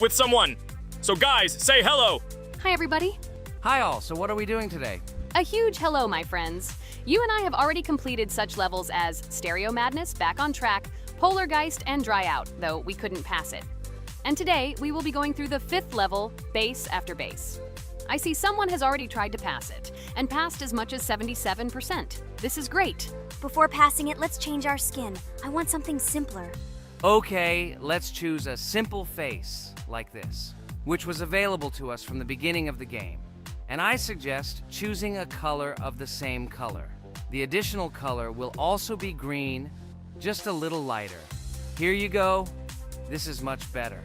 with someone. So guys, say hello. Hi, everybody. Hi all, so what are we doing today? A huge hello, my friends. You and I have already completed such levels as Stereo Madness, Back on Track, Polargeist, and Dry Out, though we couldn't pass it. And today, we will be going through the 5th level, Base After Base. I see someone has already tried to pass it, and passed as much as 77%. This is great. Before passing it, let's change our skin. I want something simpler. Okay, let's choose a simple face, like this, which was available to us from the beginning of the game. And I suggest choosing a color of the same color. The additional color will also be green, just a little lighter. Here you go. This is much better.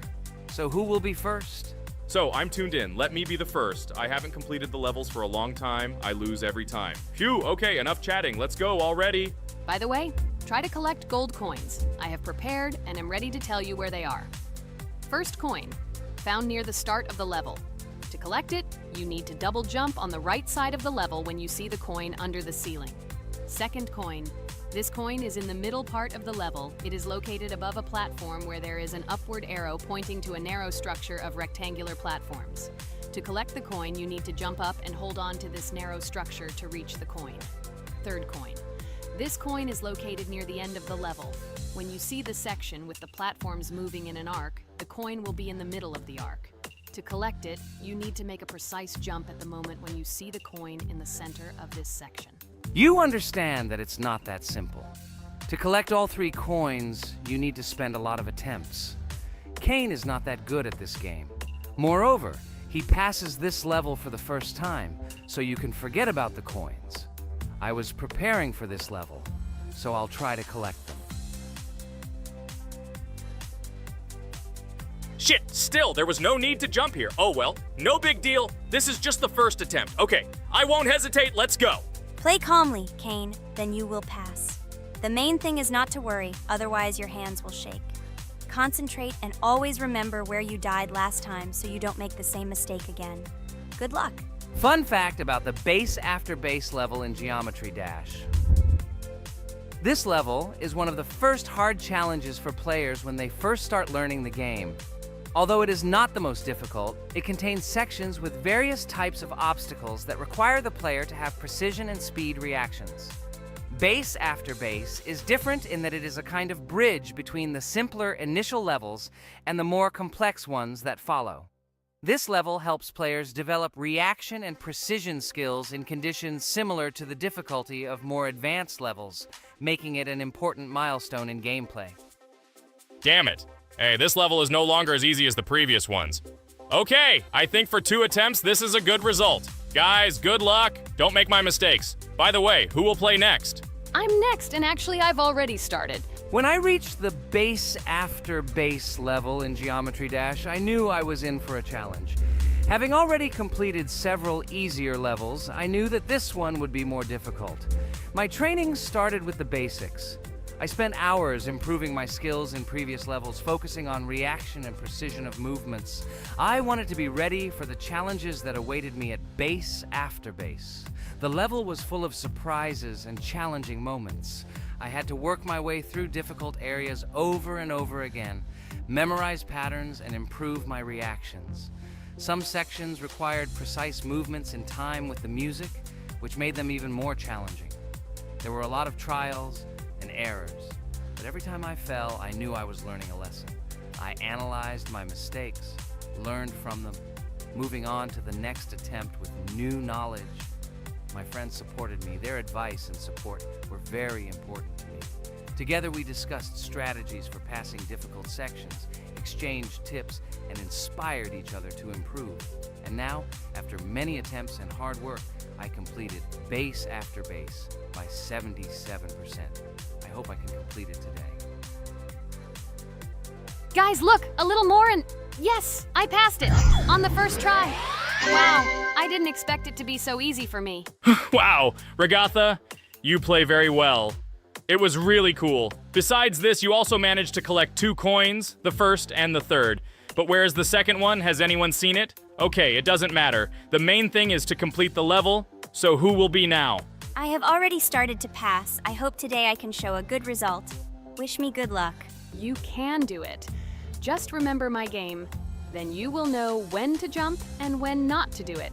So who will be first? So I'm tuned in. Let me be the first. I haven't completed the levels for a long time. I lose every time. Phew, okay, enough chatting. Let's go already. By the way, try to collect gold coins. I have prepared and am ready to tell you where they are. First coin, found near the start of the level. To collect it, you need to double jump on the right side of the level when you see the coin under the ceiling. Second coin. This coin is in the middle part of the level. It is located above a platform where there is an upward arrow pointing to a narrow structure of rectangular platforms. To collect the coin, you need to jump up and hold on to this narrow structure to reach the coin. Third coin. This coin is located near the end of the level. When you see the section with the platforms moving in an arc, the coin will be in the middle of the arc. To collect it, you need to make a precise jump at the moment when you see the coin in the center of this section. You understand that it's not that simple. To collect all 3 coins, you need to spend a lot of attempts. Kane is not that good at this game. Moreover, he passes this level for the first time, so you can forget about the coins. I was preparing for this level, so I'll try to collect them. Shit, still, there was no need to jump here. Oh well, no big deal. This is just the first attempt. Okay, I won't hesitate, let's go. Play calmly, Kane, then you will pass. The main thing is not to worry, otherwise your hands will shake. Concentrate and always remember where you died last time so you don't make the same mistake again. Good luck. Fun fact about the Base After Base level in Geometry Dash. This level is one of the first hard challenges for players when they first start learning the game. Although it is not the most difficult, it contains sections with various types of obstacles that require the player to have precision and speed reactions. Base After Base is different in that it is a kind of bridge between the simpler initial levels and the more complex ones that follow. This level helps players develop reaction and precision skills in conditions similar to the difficulty of more advanced levels, making it an important milestone in gameplay. Damn it. Hey, this level is no longer as easy as the previous ones. Okay, I think for 2 attempts, this is a good result. Guys, good luck. Don't make my mistakes. By the way, who will play next? I'm next, and actually I've already started. When I reached the Base After Base level in Geometry Dash, I knew I was in for a challenge. Having already completed several easier levels, I knew that this one would be more difficult. My training started with the basics. I spent hours improving my skills in previous levels, focusing on reaction and precision of movements. I wanted to be ready for the challenges that awaited me at Base After Base. The level was full of surprises and challenging moments. I had to work my way through difficult areas over and over again, memorize patterns, and improve my reactions. Some sections required precise movements in time with the music, which made them even more challenging. There were a lot of trials and errors, but every time I fell, I knew I was learning a lesson. I analyzed my mistakes, learned from them, moving on to the next attempt with new knowledge. My friends supported me. Their advice and support were very important to me. Together we discussed strategies for passing difficult sections, exchanged tips, and inspired each other to improve. And now, after many attempts and hard work, I completed Base After Base by 77%. I hope I can complete it today. Guys, look, a little more and yes, I passed it on the first try. Wow, I didn't expect it to be so easy for me. Wow, Regatha, you play very well. It was really cool. Besides this, you also managed to collect 2 coins, the first and the third. But where's the second one? Has anyone seen it? Okay, it doesn't matter. The main thing is to complete the level, so who will be now? I have already started to pass. I hope today I can show a good result. Wish me good luck. You can do it. Just remember my game. Then you will know when to jump and when not to do it.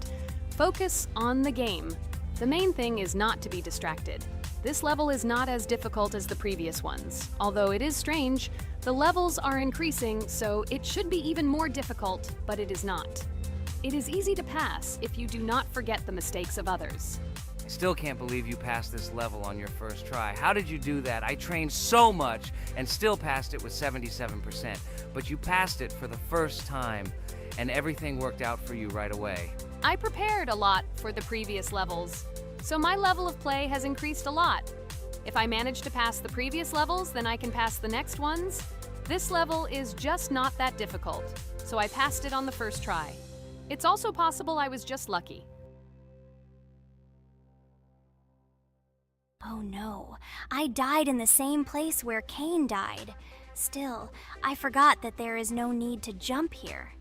Focus on the game. The main thing is not to be distracted. This level is not as difficult as the previous ones. Although it is strange, the levels are increasing, so it should be even more difficult, but it is not. It is easy to pass if you do not forget the mistakes of others. I still can't believe you passed this level on your first try. How did you do that? I trained so much and still passed it with 77%. But you passed it for the first time, and everything worked out for you right away. I prepared a lot for the previous levels, so my level of play has increased a lot. If I manage to pass the previous levels, then I can pass the next ones. This level is just not that difficult, so I passed it on the first try. It's also possible I was just lucky. Oh no, I died in the same place where Cain died. Still, I forgot that there is no need to jump here.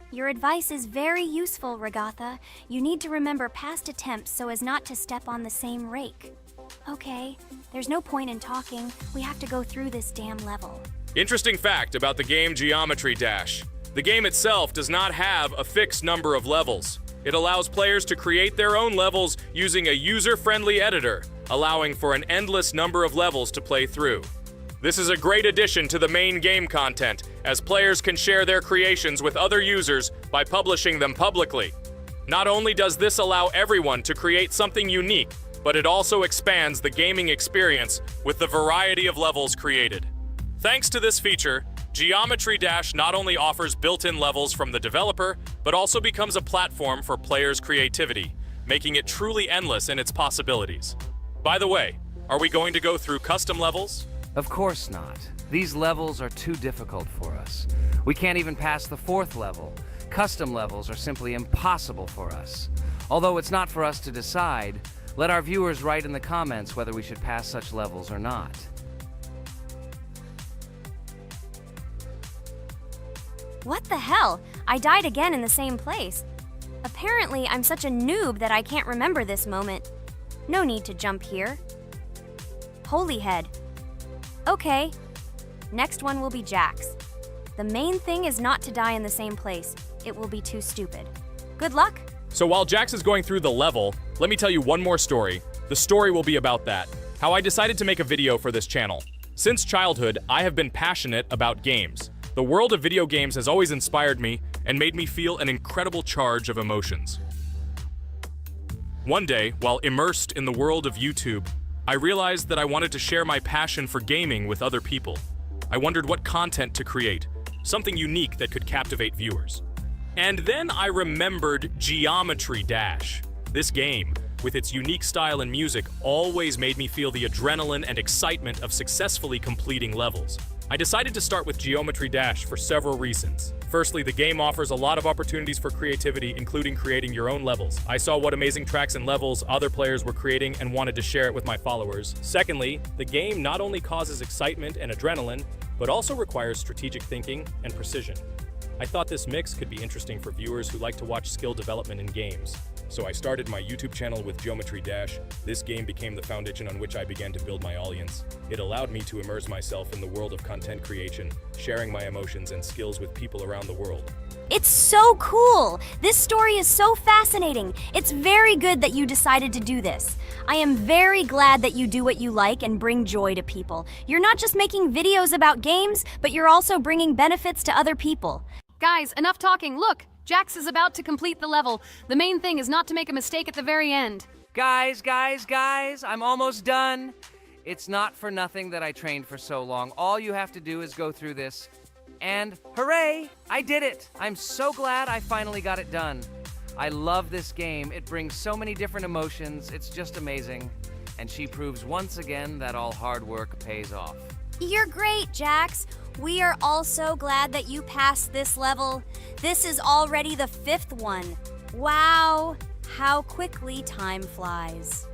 Your advice is very useful, Regatha. You need to remember past attempts so as not to step on the same rake. Okay, there's no point in talking. We have to go through this damn level. Interesting fact about the game Geometry Dash. The game itself does not have a fixed number of levels. It allows players to create their own levels using a user-friendly editor, allowing for an endless number of levels to play through. This is a great addition to the main game content, as players can share their creations with other users by publishing them publicly. Not only does this allow everyone to create something unique, but it also expands the gaming experience with the variety of levels created. Thanks to this feature, Geometry Dash not only offers built-in levels from the developer, but also becomes a platform for players' creativity, making it truly endless in its possibilities. By the way, are we going to go through custom levels? Of course not. These levels are too difficult for us. We can't even pass the 4th level. Custom levels are simply impossible for us. Although it's not for us to decide, let our viewers write in the comments whether we should pass such levels or not. What the hell? I died again in the same place. Apparently, I'm such a noob that I can't remember this moment. No need to jump here. Holy head. Okay. Next one will be Jax. The main thing is not to die in the same place. It will be too stupid. Good luck. So while Jax is going through the level, let me tell you one more story. The story will be about that, how I decided to make a video for this channel. Since childhood, I have been passionate about games. The world of video games has always inspired me and made me feel an incredible charge of emotions. One day, while immersed in the world of YouTube, I realized that I wanted to share my passion for gaming with other people. I wondered what content to create, something unique that could captivate viewers. And then I remembered Geometry Dash. This game, with its unique style and music, always made me feel the adrenaline and excitement of successfully completing levels. I decided to start with Geometry Dash for several reasons. Firstly, the game offers a lot of opportunities for creativity, including creating your own levels. I saw what amazing tracks and levels other players were creating and wanted to share it with my followers. Secondly, the game not only causes excitement and adrenaline, but also requires strategic thinking and precision. I thought this mix could be interesting for viewers who like to watch skill development in games. So I started my YouTube channel with Geometry Dash. This game became the foundation on which I began to build my audience. It allowed me to immerse myself in the world of content creation, sharing my emotions and skills with people around the world. It's so cool! This story is so fascinating. It's very good that you decided to do this. I am very glad that you do what you like and bring joy to people. You're not just making videos about games, but you're also bringing benefits to other people. Guys, enough talking. Look, Jax is about to complete the level. The main thing is not to make a mistake at the very end. Guys, I'm almost done. It's not for nothing that I trained for so long. All you have to do is go through this. And hooray, I did it. I'm so glad I finally got it done. I love this game. It brings so many different emotions. It's just amazing. And she proves once again that all hard work pays off. You're great, Jax. We are all so glad that you passed this level. This is already the 5th one. Wow, how quickly time flies.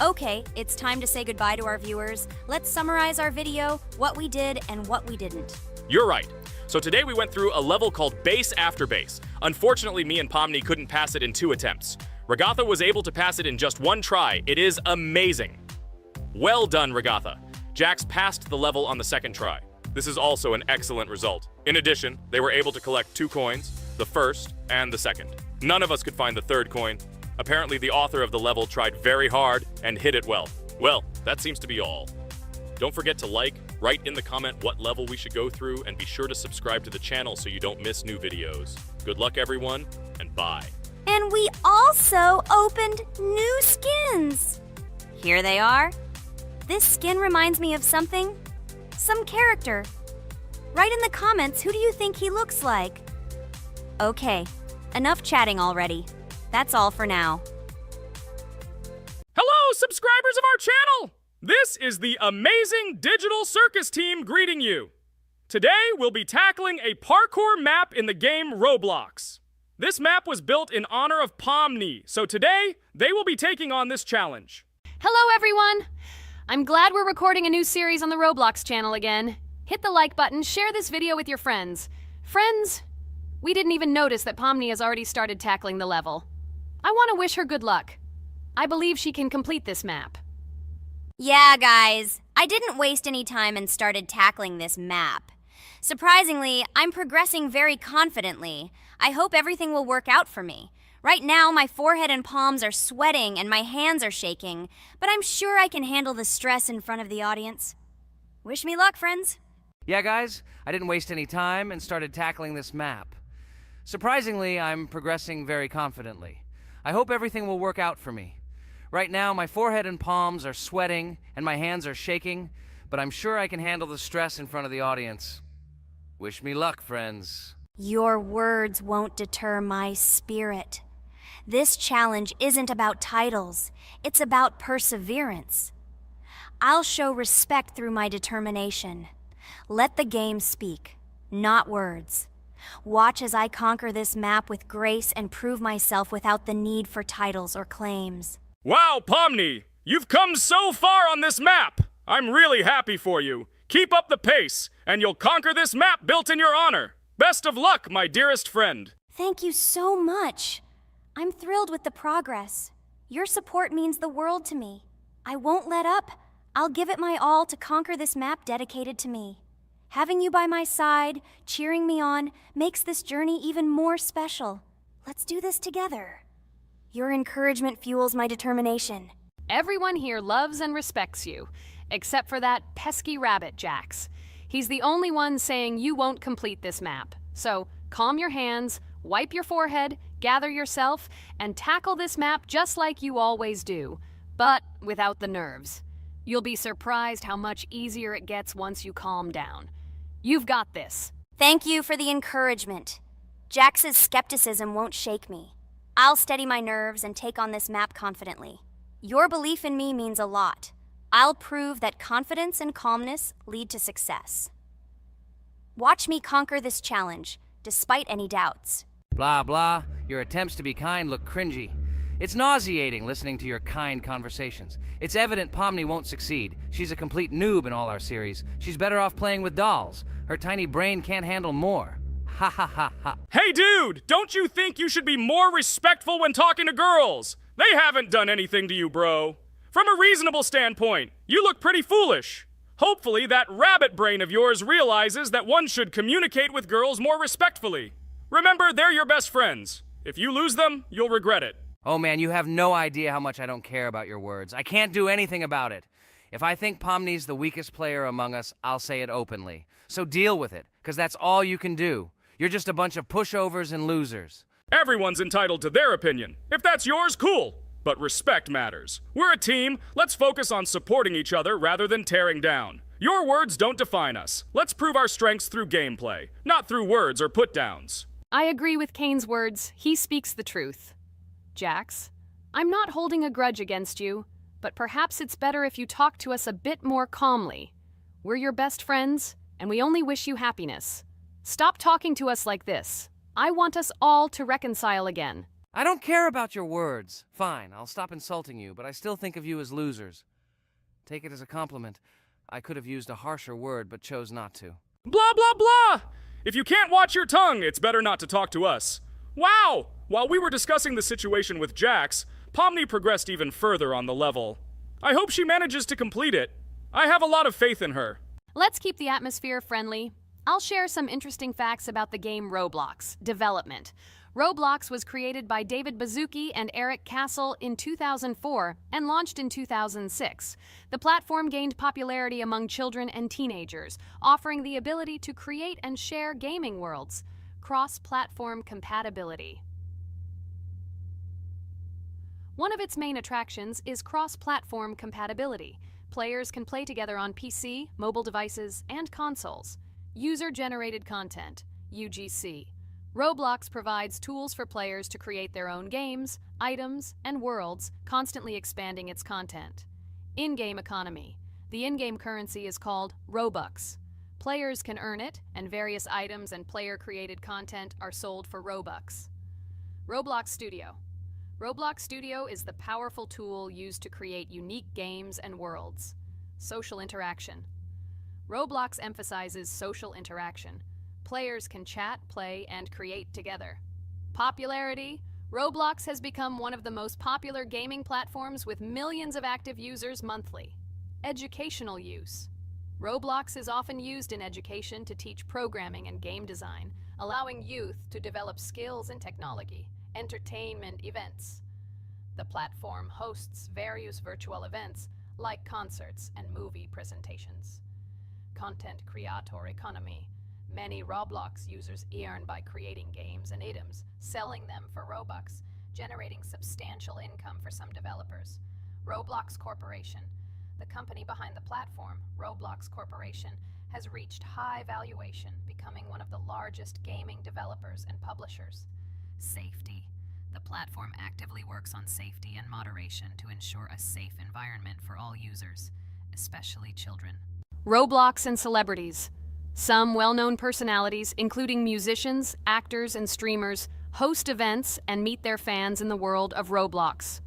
Okay, it's time to say goodbye to our viewers. Let's summarize our video, what we did and what we didn't. You're right. So today we went through a level called Base After Base. Unfortunately, me and Pomni couldn't pass it in 2 attempts. Regatha was able to pass it in just 1 try. It is amazing. Well done, Regatha. Jax passed the level on the 2nd try. This is also an excellent result. In addition, they were able to collect 2 coins, the first, and the second. None of us could find the third coin. Apparently, the author of the level tried very hard and hit it well. Well, that seems to be all. Don't forget to like, write in the comment what level we should go through, and be sure to subscribe to the channel so you don't miss new videos. Good luck, everyone, and bye. And we also opened new skins. Here they are. This skin reminds me of something. Some character. Write in the comments, who do you think he looks like? Okay, enough chatting already. That's all for now. Hello, subscribers of our channel! This is the amazing Digital Circus team greeting you. Today, we'll be tackling a parkour map in the game Roblox. This map was built in honor of Pomni, so today, they will be taking on this challenge. Hello, everyone! I'm glad we're recording a new series on the Roblox channel again. Hit the like button, share this video with your friends. Friends, we didn't even notice that Pomni has already started tackling the level. I want to wish her good luck. I believe she can complete this map. Yeah, guys, I didn't waste any time and started tackling this map. Surprisingly, I'm progressing very confidently. I hope everything will work out for me. Right now, my forehead and palms are sweating and my hands are shaking, but I'm sure I can handle the stress in front of the audience. Wish me luck, friends. Yeah, guys, I didn't waste any time and started tackling this map. Surprisingly, I'm progressing very confidently. I hope everything will work out for me. Right now, my forehead and palms are sweating and my hands are shaking, but I'm sure I can handle the stress in front of the audience. Wish me luck, friends. Your words won't deter my spirit. This challenge isn't about titles, it's about perseverance. I'll show respect through my determination. Let the game speak, not words. Watch as I conquer this map with grace and prove myself without the need for titles or claims. Wow, Pomni! You've come so far on this map! I'm really happy for you. Keep up the pace, and you'll conquer this map built in your honor. Best of luck, my dearest friend. Thank you so much. I'm thrilled with the progress. Your support means the world to me. I won't let up. I'll give it my all to conquer this map dedicated to me. Having you by my side, cheering me on, makes this journey even more special. Let's do this together. Your encouragement fuels my determination. Everyone here loves and respects you, except for that pesky rabbit, Jax. He's the only one saying you won't complete this map. So, calm your hands, wipe your forehead, gather yourself, and tackle this map just like you always do, but without the nerves. You'll be surprised how much easier it gets once you calm down. You've got this. Thank you for the encouragement. Jax's skepticism won't shake me. I'll steady my nerves and take on this map confidently. Your belief in me means a lot. I'll prove that confidence and calmness lead to success. Watch me conquer this challenge, despite any doubts. Blah, blah. Your attempts to be kind look cringy. It's nauseating listening to your kind conversations. It's evident Pomni won't succeed. She's a complete noob in all our series. She's better off playing with dolls. Her tiny brain can't handle more. Ha ha ha ha. Hey, dude! Don't you think you should be more respectful when talking to girls? They haven't done anything to you, bro. From a reasonable standpoint, you look pretty foolish. Hopefully, that rabbit brain of yours realizes that one should communicate with girls more respectfully. Remember, they're your best friends. If you lose them, you'll regret it. Oh man, you have no idea how much I don't care about your words. I can't do anything about it. If I think Pomni's the weakest player among us, I'll say it openly. So deal with it, because that's all you can do. You're just a bunch of pushovers and losers. Everyone's entitled to their opinion. If that's yours, cool. But respect matters. We're a team. Let's focus on supporting each other rather than tearing down. Your words don't define us. Let's prove our strengths through gameplay, not through words or put-downs. I agree with Kane's words. He speaks the truth. Jax, I'm not holding a grudge against you, but perhaps it's better if you talk to us a bit more calmly. We're your best friends, and we only wish you happiness. Stop talking to us like this. I want us all to reconcile again. I don't care about your words. Fine, I'll stop insulting you, but I still think of you as losers. Take it as a compliment. I could have used a harsher word, but chose not to. Blah, blah, blah! If you can't watch your tongue, it's better not to talk to us. Wow! While we were discussing the situation with Jax, Pomni progressed even further on the level. I hope she manages to complete it. I have a lot of faith in her. Let's keep the atmosphere friendly. I'll share some interesting facts about the game Roblox. Development. Roblox was created by David Baszucki and Eric Castle in 2004 and launched in 2006. The platform gained popularity among children and teenagers, offering the ability to create and share gaming worlds. Cross-platform compatibility. One of its main attractions is cross-platform compatibility. Players can play together on PC, mobile devices, and consoles. User-generated content, UGC. Roblox provides tools for players to create their own games, items, and worlds, constantly expanding its content. In-game economy. The in-game currency is called Robux. Players can earn it, and various items and player-created content are sold for Robux. Roblox Studio. Roblox Studio is the powerful tool used to create unique games and worlds. Social interaction. Roblox emphasizes social interaction. Players can chat, play, and create together. Popularity. Roblox has become one of the most popular gaming platforms with millions of active users monthly. Educational use. Roblox is often used in education to teach programming and game design, allowing youth to develop skills in technology. Entertainment events. The platform hosts various virtual events like concerts and movie presentations. Content creator economy. Many Roblox users earn by creating games and items, selling them for Robux, generating substantial income for some developers. Roblox Corporation. The company behind the platform, Roblox Corporation, has reached high valuation, becoming one of the largest gaming developers and publishers. Safety. The platform actively works on safety and moderation to ensure a safe environment for all users, especially children. Roblox and celebrities. Some well-known personalities, including musicians, actors, and streamers, host events and meet their fans in the world of Roblox.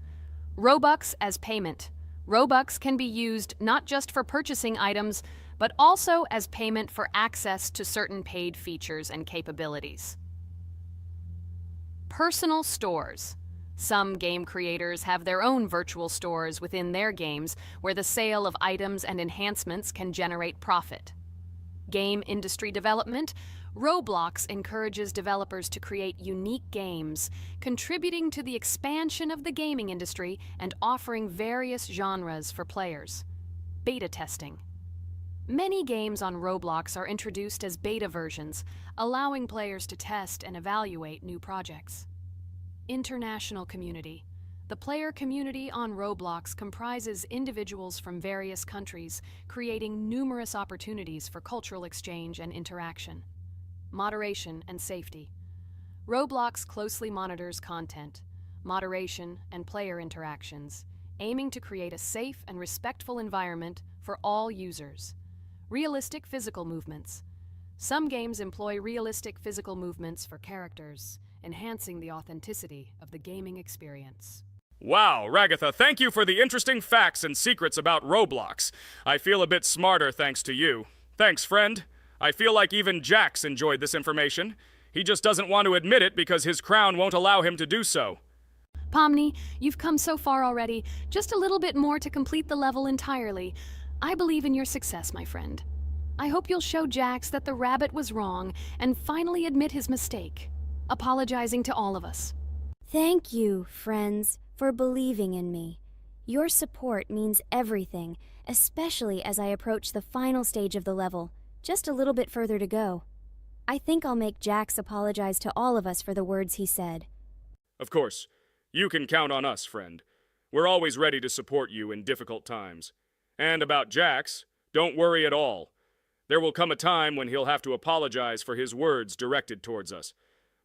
Robux as payment. Robux can be used not just for purchasing items, but also as payment for access to certain paid features and capabilities. Personal stores. Some game creators have their own virtual stores within their games where the sale of items and enhancements can generate profit. Game industry development. Roblox encourages developers to create unique games, contributing to the expansion of the gaming industry and offering various genres for players. Beta testing. Many games on Roblox are introduced as beta versions, allowing players to test and evaluate new projects. International community. The player community on Roblox comprises individuals from various countries, creating numerous opportunities for cultural exchange and interaction. Moderation and safety. Roblox closely monitors content, moderation, and player interactions, aiming to create a safe and respectful environment for all users. Realistic physical movements. Some games employ realistic physical movements for characters, enhancing the authenticity of the gaming experience. Wow, Ragatha, thank you for the interesting facts and secrets about Roblox. I feel a bit smarter thanks to you. Thanks, friend. I feel like even Jax enjoyed this information. He just doesn't want to admit it because his crown won't allow him to do so. Pomni, you've come so far already. Just a little bit more to complete the level entirely. I believe in your success, my friend. I hope you'll show Jax that the rabbit was wrong and finally admit his mistake, apologizing to all of us. Thank you, friends, for believing in me. Your support means everything, especially as I approach the final stage of the level. Just a little bit further to go. I think I'll make Jax apologize to all of us for the words he said. Of course. You can count on us, friend. We're always ready to support you in difficult times. And about Jax, don't worry at all. There will come a time when he'll have to apologize for his words directed towards us.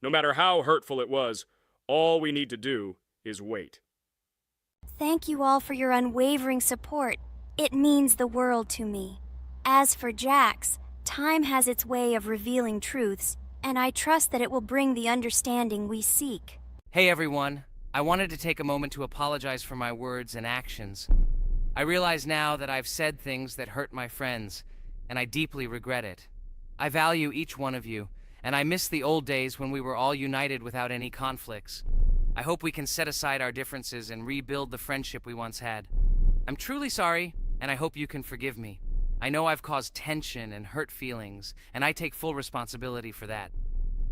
No matter how hurtful it was, all we need to do is wait. Thank you all for your unwavering support. It means the world to me. As for Jax, time has its way of revealing truths, and I trust that it will bring the understanding we seek. Hey everyone, I wanted to take a moment to apologize for my words and actions. I realize now that I've said things that hurt my friends, and I deeply regret it. I value each one of you, and I miss the old days when we were all united without any conflicts. I hope we can set aside our differences and rebuild the friendship we once had. I'm truly sorry, and I hope you can forgive me. I know I've caused tension and hurt feelings, and I take full responsibility for that.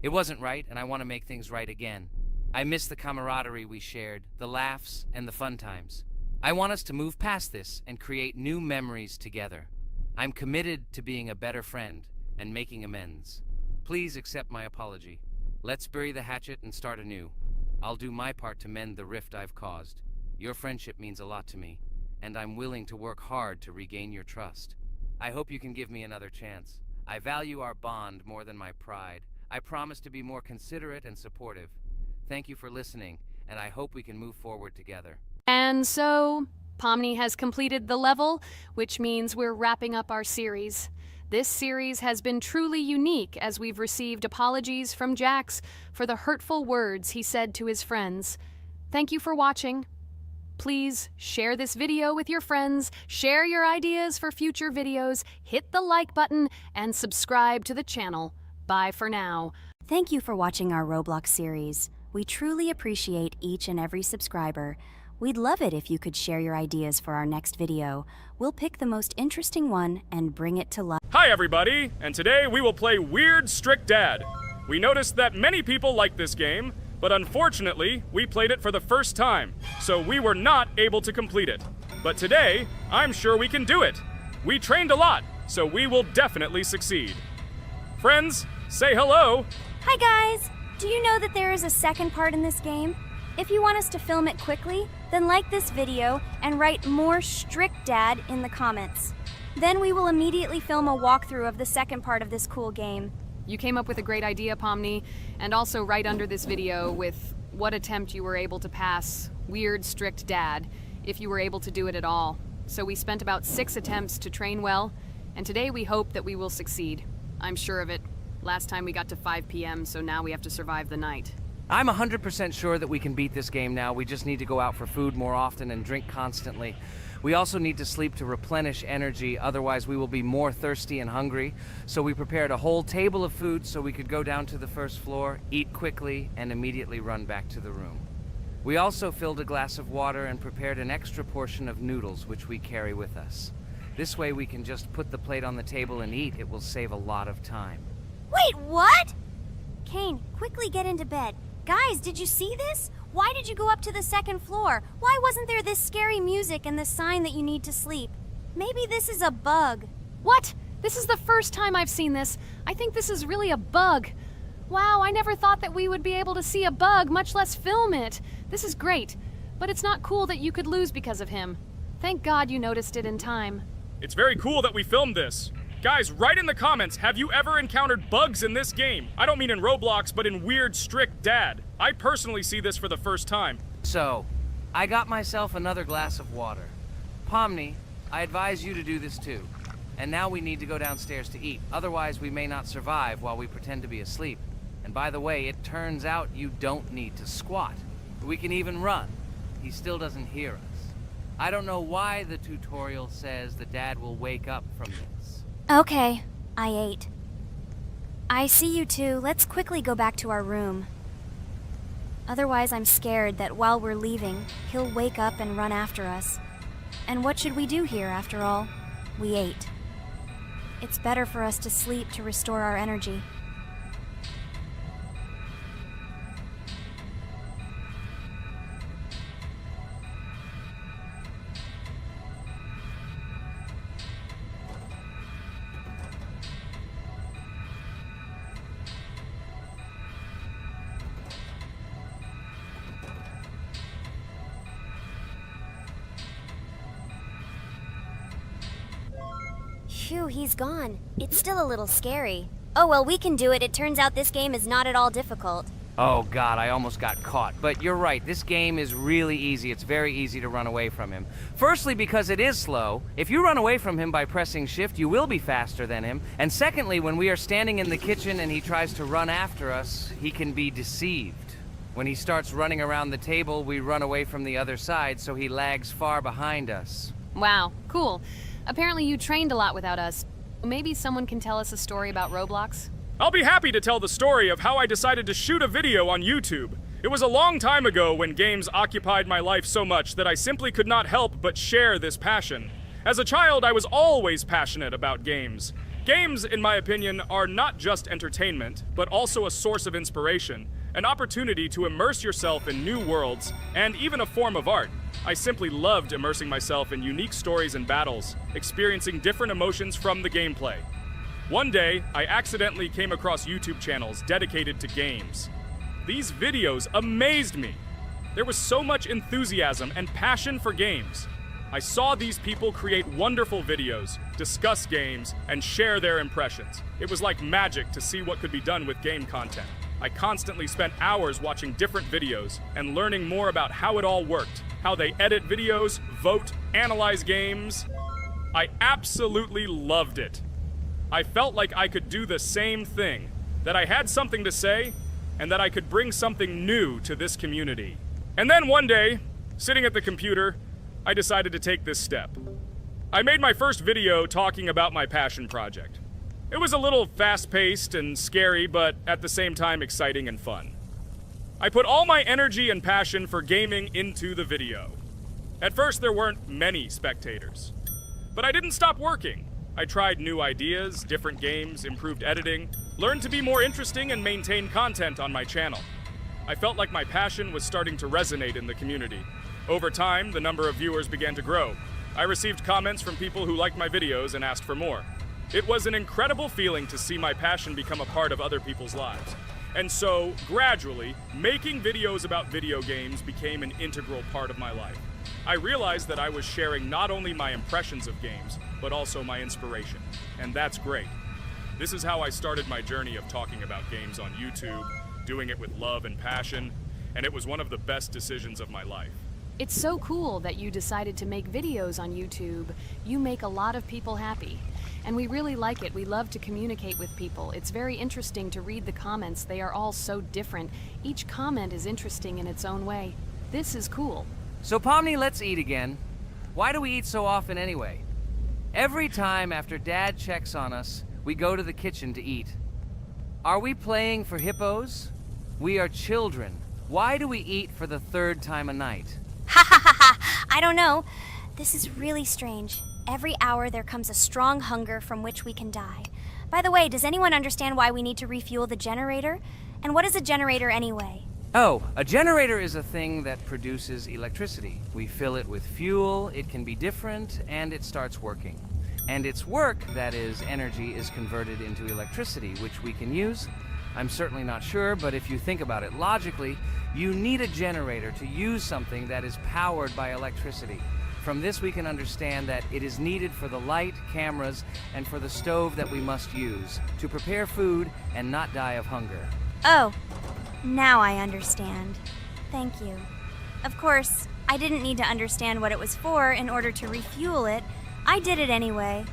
It wasn't right, and I want to make things right again. I miss the camaraderie we shared, the laughs, and the fun times. I want us to move past this and create new memories together. I'm committed to being a better friend and making amends. Please accept my apology. Let's bury the hatchet and start anew. I'll do my part to mend the rift I've caused. Your friendship means a lot to me, and I'm willing to work hard to regain your trust. I hope you can give me another chance. I value our bond more than my pride. I promise to be more considerate and supportive. Thank you for listening, and I hope we can move forward together. And so, Pomni has completed the level, which means we're wrapping up our series. This series has been truly unique as we've received apologies from Jax for the hurtful words he said to his friends. Thank you for watching. Please share this video with your friends, share your ideas for future videos, hit the like button, and subscribe to the channel. Bye for now. Thank you for watching our Roblox series. We truly appreciate each and every subscriber. We'd love it if you could share your ideas for our next video. We'll pick the most interesting one and bring it to life. Hi everybody, and today we will play Weird Strict Dad. We noticed that many people like this game, but unfortunately, we played it for the first time, so we were not able to complete it. But today, I'm sure we can do it. We trained a lot, so we will definitely succeed. Friends, say hello. Hi guys! Do you know that there is a second part in this game? If you want us to film it quickly, then like this video and write more strict dad in the comments. Then we will immediately film a walkthrough of the second part of this cool game. You came up with a great idea, Pomni, and also right under this video with what attempt you were able to pass Weird Strict Dad, if you were able to do it at all. So we spent about 6 attempts to train well, and today we hope that we will succeed. I'm sure of it. Last time we got to 5 p.m., so now we have to survive the night. I'm 100% sure that we can beat this game now. We just need to go out for food more often and drink constantly. We also need to sleep to replenish energy, otherwise we will be more thirsty and hungry. So we prepared a whole table of food so we could go down to the first floor, eat quickly, and immediately run back to the room. We also filled a glass of water and prepared an extra portion of noodles, which we carry with us. This way we can just put the plate on the table and eat. It will save a lot of time. Wait, what? Kane, quickly get into bed. Guys, did you see this? Why did you go up to the second floor? Why wasn't there this scary music and the sign that you need to sleep? Maybe this is a bug. What? This is the first time I've seen this. I think this is really a bug. Wow, I never thought that we would be able to see a bug, much less film it. This is great, but it's not cool that you could lose because of him. Thank God you noticed it in time. It's very cool that we filmed this. Guys, write in the comments, have you ever encountered bugs in this game? I don't mean in Roblox, but in Weird Strict Dad. I personally see this for the first time. So, I got myself another glass of water. Pomni, I advise you to do this too. And now we need to go downstairs to eat. Otherwise, we may not survive while we pretend to be asleep. And by the way, it turns out you don't need to squat. We can even run. He still doesn't hear us. I don't know why the tutorial says that Dad will wake up from this. Okay, I ate. I see you two. Let's quickly go back to our room. Otherwise, I'm scared that while we're leaving, he'll wake up and run after us. And what should we do here, after all? We ate. It's better for us to sleep to restore our energy. Phew, he's gone. It's still a little scary. Oh well, we can do it. It turns out this game is not at all difficult. Oh God, I almost got caught. But you're right, this game is really easy. It's very easy to run away from him. Firstly, because it is slow. If you run away from him by pressing shift, you will be faster than him. And secondly, when we are standing in the kitchen and he tries to run after us, he can be deceived. When he starts running around the table, we run away from the other side, so he lags far behind us. Wow, cool. Apparently you trained a lot without us. Maybe someone can tell us a story about Roblox? I'll be happy to tell the story of how I decided to shoot a video on YouTube. It was a long time ago when games occupied my life so much that I simply could not help but share this passion. As a child, I was always passionate about games. Games, in my opinion, are not just entertainment, but also a source of inspiration, an opportunity to immerse yourself in new worlds, and even a form of art. I simply loved immersing myself in unique stories and battles, experiencing different emotions from the gameplay. One day, I accidentally came across YouTube channels dedicated to games. These videos amazed me. There was so much enthusiasm and passion for games. I saw these people create wonderful videos, discuss games, and share their impressions. It was like magic to see what could be done with game content. I constantly spent hours watching different videos and learning more about how it all worked, how they edit videos, vote, analyze games. I absolutely loved it. I felt like I could do the same thing, that I had something to say, and that I could bring something new to this community. And then one day, sitting at the computer, I decided to take this step. I made my first video talking about my passion project. It was a little fast-paced and scary, but at the same time exciting and fun. I put all my energy and passion for gaming into the video. At first, there weren't many spectators. But I didn't stop working. I tried new ideas, different games, improved editing, learned to be more interesting, and maintain content on my channel. I felt like my passion was starting to resonate in the community. Over time, the number of viewers began to grow. I received comments from people who liked my videos and asked for more. It was an incredible feeling to see my passion become a part of other people's lives. And so, gradually, making videos about video games became an integral part of my life. I realized that I was sharing not only my impressions of games, but also my inspiration. And that's great. This is how I started my journey of talking about games on YouTube, doing it with love and passion, and it was one of the best decisions of my life. It's so cool that you decided to make videos on YouTube. You make a lot of people happy. And we really like it. We love to communicate with people. It's very interesting to read the comments. They are all so different. Each comment is interesting in its own way. This is cool. So Pomni, let's eat again. Why do we eat so often anyway? Every time after Dad checks on us, we go to the kitchen to eat. Are we playing for hippos? We are children. Why do we eat for the third time a night? Ha ha ha ha! I don't know. This is really strange. Every hour there comes a strong hunger from which we can die. By the way, does anyone understand why we need to refuel the generator? And what is a generator anyway? Oh, a generator is a thing that produces electricity. We fill it with fuel, it can be different, and it starts working. And its work, that is, energy, is converted into electricity, which we can use. I'm certainly not sure, but if you think about it logically, you need a generator to use something that is powered by electricity. From this we can understand that it is needed for the light, cameras, and for the stove that we must use, to prepare food and not die of hunger. Oh, now I understand. Thank you. Of course, I didn't need to understand what it was for in order to refuel it. I did it anyway.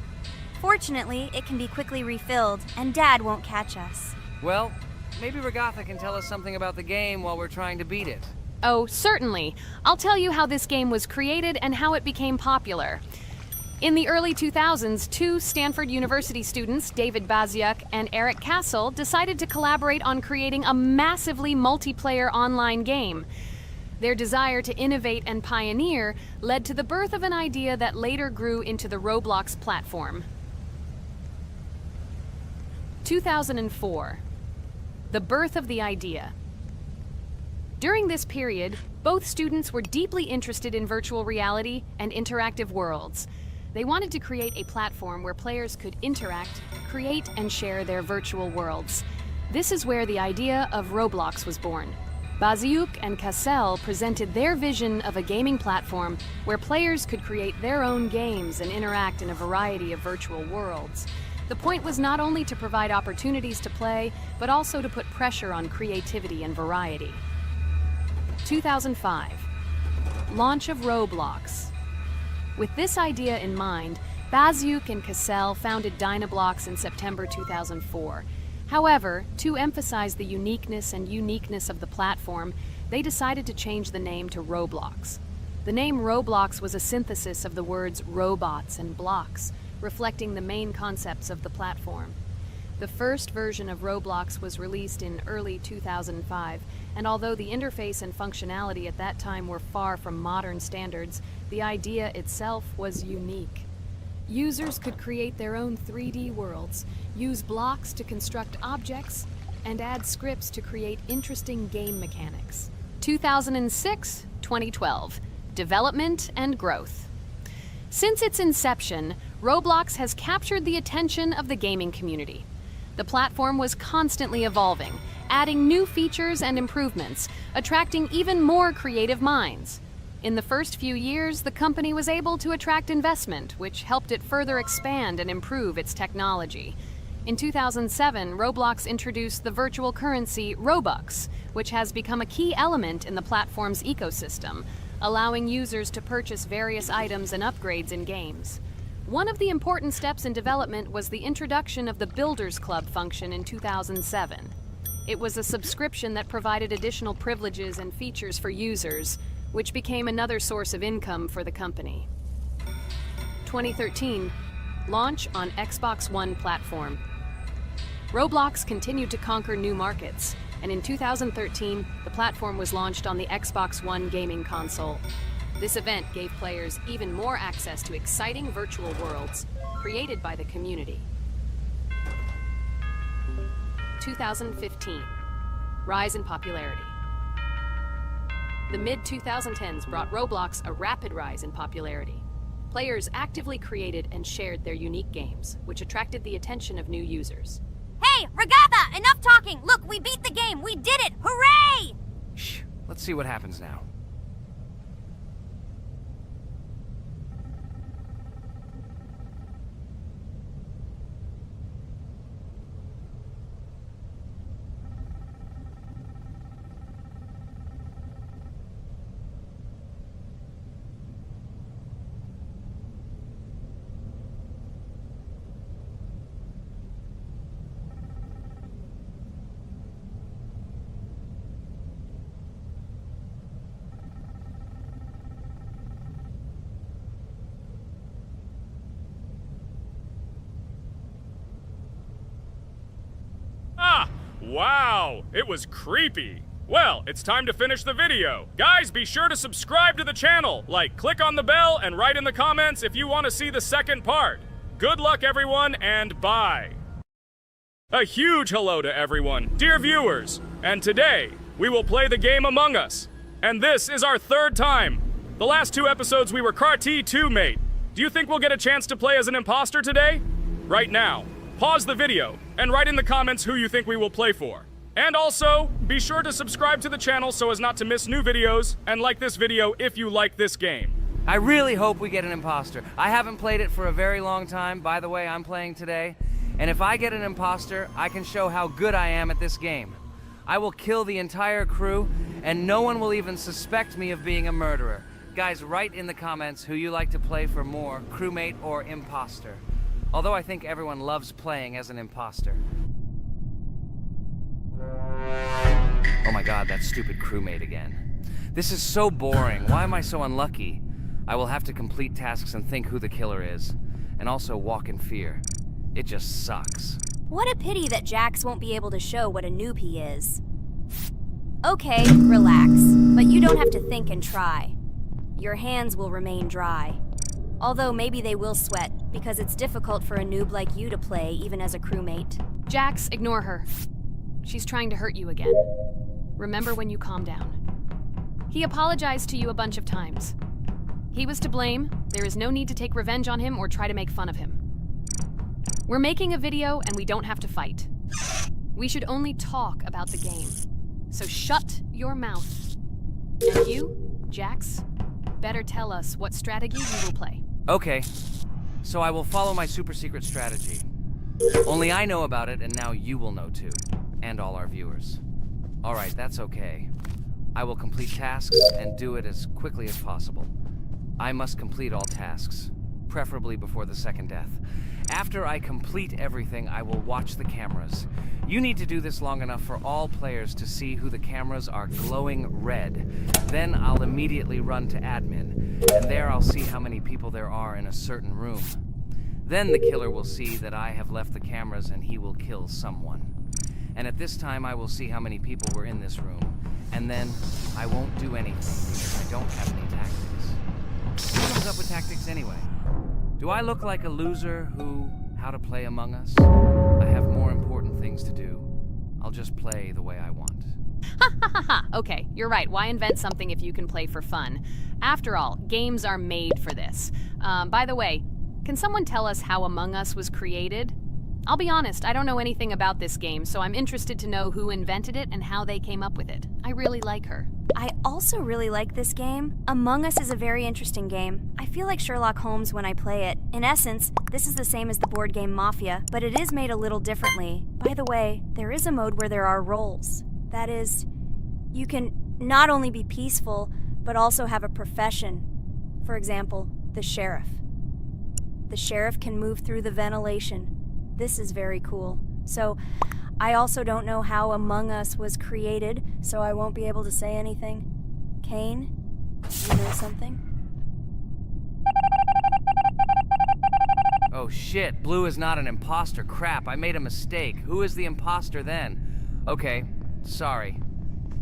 Fortunately, it can be quickly refilled, and Dad won't catch us. Well, maybe Regatha can tell us something about the game while we're trying to beat it. Oh, certainly. I'll tell you how this game was created and how it became popular. In the early 2000s, two Stanford University students, David Baziuk and Eric Castle, decided to collaborate on creating a massively multiplayer online game. Their desire to innovate and pioneer led to the birth of an idea that later grew into the Roblox platform. 2004. The birth of the idea. During this period, both students were deeply interested in virtual reality and interactive worlds. They wanted to create a platform where players could interact, create, and share their virtual worlds. This is where the idea of Roblox was born. Baziuk and Cassell presented their vision of a gaming platform where players could create their own games and interact in a variety of virtual worlds. The point was not only to provide opportunities to play, but also to put pressure on creativity and variety. 2005. Launch of Roblox. With this idea in mind, Baziuk and Cassell founded Dynablocks in September 2004. However, to emphasize the uniqueness of the platform, they decided to change the name to Roblox. The name Roblox was a synthesis of the words robots and blocks, reflecting the main concepts of the platform. The first version of Roblox was released in early 2005, and although the interface and functionality at that time were far from modern standards, the idea itself was unique. Users could create their own 3D worlds, use blocks to construct objects, and add scripts to create interesting game mechanics. 2006-2012. Development and growth. Since its inception, Roblox has captured the attention of the gaming community. The platform was constantly evolving, adding new features and improvements, attracting even more creative minds. In the first few years, the company was able to attract investment, which helped it further expand and improve its technology. In 2007, Roblox introduced the virtual currency Robux, which has become a key element in the platform's ecosystem, allowing users to purchase various items and upgrades in games. One of the important steps in development was the introduction of the Builders Club function in 2007. It was a subscription that provided additional privileges and features for users, which became another source of income for the company. 2013, launch on Xbox One platform. Roblox continued to conquer new markets, and in 2013, the platform was launched on the Xbox One gaming console. This event gave players even more access to exciting virtual worlds created by the community. 2015, rise in popularity. The mid-2010s brought Roblox a rapid rise in popularity. Players actively created and shared their unique games, which attracted the attention of new users. Hey, Regatha! Enough talking! Look, we beat the game! We did it! Hooray! Shh, let's see what happens now. Wow, it was creepy. Well, it's time to finish the video. Guys, be sure to subscribe to the channel, click on the bell, and write in the comments if you want to see the second part. Good luck, everyone, and bye. A huge hello to everyone, dear viewers, and today, we will play the game Among Us. And this is our third time. The last two episodes we were Carti 2 mate. Do you think we'll get a chance to play as an imposter today? Right now, pause the video and write in the comments who you think we will play for. And also, be sure to subscribe to the channel so as not to miss new videos, and like this video if you like this game. I really hope we get an imposter. I haven't played it for a very long time. By the way, I'm playing today. And if I get an imposter, I can show how good I am at this game. I will kill the entire crew, and no one will even suspect me of being a murderer. Guys, write in the comments who you like to play for more, crewmate or imposter. Although I think everyone loves playing as an imposter. Oh my god, that stupid crewmate again. This is so boring. Why am I so unlucky? I will have to complete tasks and think who the killer is. And also walk in fear. It just sucks. What a pity that Jax won't be able to show what a noob he is. Okay, relax. But you don't have to think and try. Your hands will remain dry. Although maybe they will sweat, because it's difficult for a noob like you to play, even as a crewmate. Jax, ignore her. She's trying to hurt you again. Remember when you calm down. He apologized to you a bunch of times. He was to blame. There is no need to take revenge on him or try to make fun of him. We're making a video and we don't have to fight. We should only talk about the game. So shut your mouth. And you, Jax, better tell us what strategy you will play. Okay, so I will follow my super secret strategy. Only I know about it, and now you will know too. And all our viewers. Alright, that's okay. I will complete tasks and do it as quickly as possible. I must complete all tasks, preferably before the second death. After I complete everything, I will watch the cameras. You need to do this long enough for all players to see who the cameras are glowing red. Then I'll immediately run to admin, and there I'll see how many people there are in a certain room. Then the killer will see that I have left the cameras and he will kill someone. And at this time I will see how many people were in this room. And then I won't do anything because I don't have any tactics. Who comes up with tactics anyway? Do I look like a loser how to play Among Us? I have more important things to do. I'll just play the way I want. Ha ha ha ha! Okay, you're right. Why invent something if you can play for fun? After all, games are made for this. By the way, can someone tell us how Among Us was created? I'll be honest, I don't know anything about this game, so I'm interested to know who invented it and how they came up with it. I really like her. I also really like this game. Among Us is a very interesting game. I feel like Sherlock Holmes when I play it. In essence, this is the same as the board game Mafia, but it is made a little differently. By the way, there is a mode where there are roles. That is, you can not only be peaceful, but also have a profession. For example, the sheriff. The sheriff can move through the ventilation. This is very cool. So, I also don't know how Among Us was created, so I won't be able to say anything. Kane, you know something? Oh shit, Blue is not an imposter. Crap, I made a mistake. Who is the imposter then? Okay, sorry.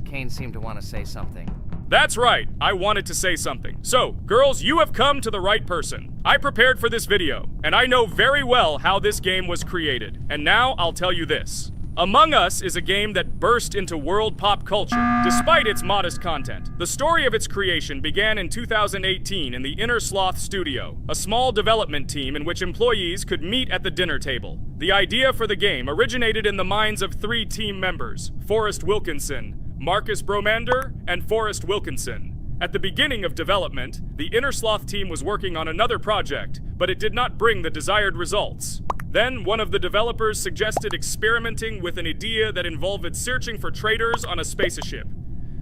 Kane seemed to want to say something. That's right, I wanted to say something. So, girls, you have come to the right person. I prepared for this video, and I know very well how this game was created. And now I'll tell you this. Among Us is a game that burst into world pop culture, despite its modest content. The story of its creation began in 2018 in the Inner Sloth Studio, a small development team in which employees could meet at the dinner table. The idea for the game originated in the minds of 3 team members, Forrest Wilkinson, Marcus Bromander, and Forrest Wilkinson. At the beginning of development, the Inner Sloth team was working on another project, but it did not bring the desired results. Then, one of the developers suggested experimenting with an idea that involved searching for traitors on a spaceship.